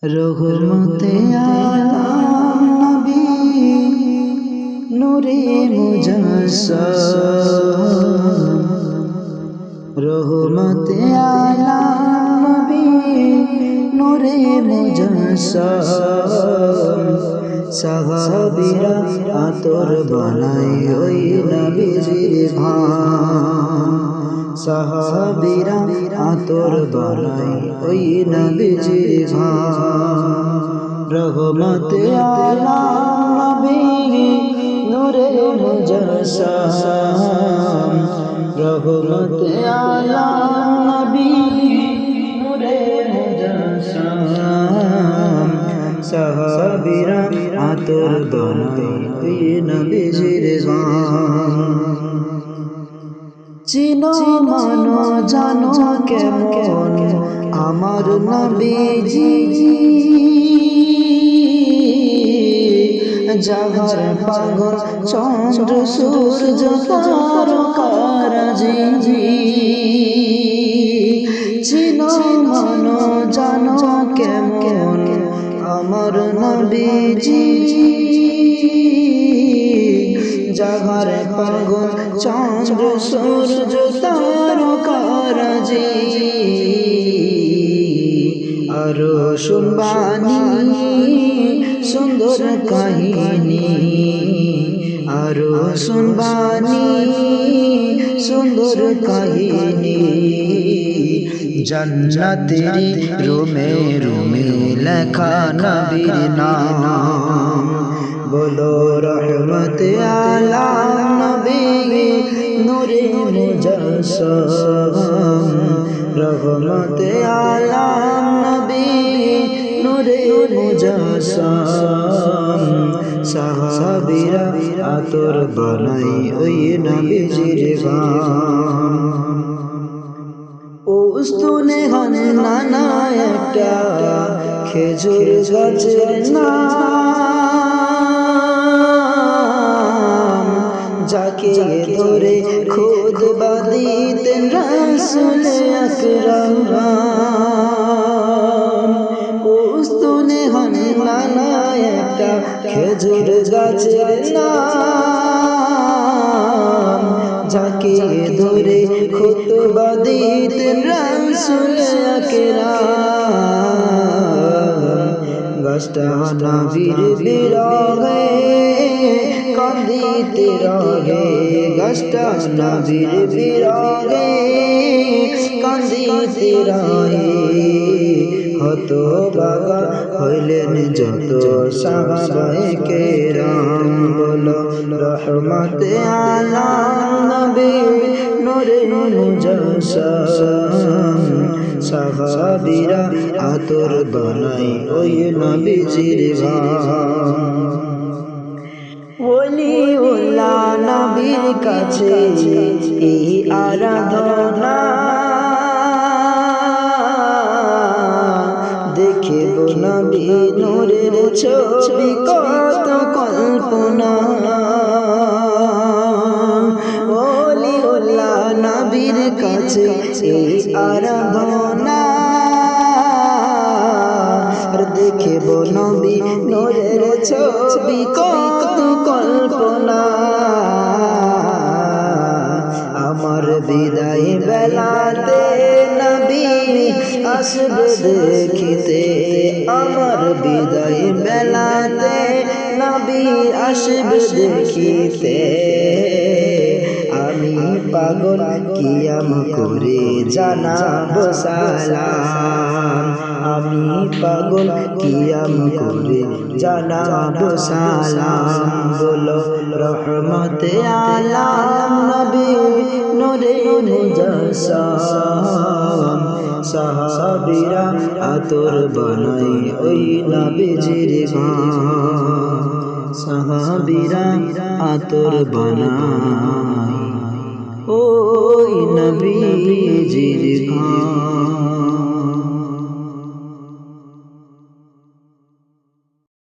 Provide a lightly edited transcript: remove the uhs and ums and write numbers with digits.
রহমতে আলাম নবী নূরে মুজাসসাম রহমতে আলাম নবী নূরে মুজাসসাম সাহাবীরা আতর বানায় ওই নবীজির ঘাম সাহাবীরা আতর বানায় ওই নবীজির ঘাম রহমতে আলাম নবী নূরে মুজাসসাম রহমতে আলাম নবী নূরে মুজাসসাম সাহাবীরা আতর বানায় ওই নবীজির ঘাম চিনো মানো জানো কেমন আমার নবীজি জাগার পাগল চন্দ্র সূর্য তারকারাজি চিনো মানো জানো কেমন আমার নবীজি জাগার পাগল চন্দ্র সূর্য তারকারাজি আরো শুনবানি সুন্দর কাহিনী আরো শুনবানি সুন্দর কাহিনী জান্নাতের রুমে রুমে লেখা নবীর নাম বলো রহমতে আলাম নবী নূরে মুজাসসাম রহমতে আলাম নবী নূরে মুজাসসাম সাহাবীরা আতর বানায় ওই নবীজির ঘাম উস্তুনে গানে নানা একটা খেজুর গাছের নাম যাকে ধরে খুতবা দিতেন রাসূল আকরাম উস্তুনে গানে নানা একটা খেজুর গাছের নাম যাকে ধরে খুতবা দিতেন রাসূল আকরাম গাছটা নবীর বিরহে কাঁদিতে রহে গাছটা নবীর বিরহে কাঁদিতে রহে হতভাগা হইলেন যত সাহাবায়ে কেরাম বলো রহমতে আলাম নবী নূরে মুজাসসাম সাহাবীরা আতর বানায় ওই নবীজির ঘাম ওলিউল্লাহ নবীর কাছে এই আরাধনা দেখে নবী নূরের ছবি কত কল্পনা ওলিউল্লাহ নবীর কাছে এই আরাধনা দেখে নবী নূরের ছবি কত কল্পনা আমার বিদায় বেলাতে নবী আসবে দেখিতে আমার বিদায় বেলাতে নবী আসবে দেখিতে আমি পাগল কিয়াম করে জানাবো সালাম আমি পাগল কিয়াম করে জানাবো সালাম বলো রহমতে আলাম নবী নূরে মুজাসসাম সাহাবীরা আতর বানায় ওই নবীজির ঘাম সাহাবীরা আতর বানায় ওই নবীজির ঘাম।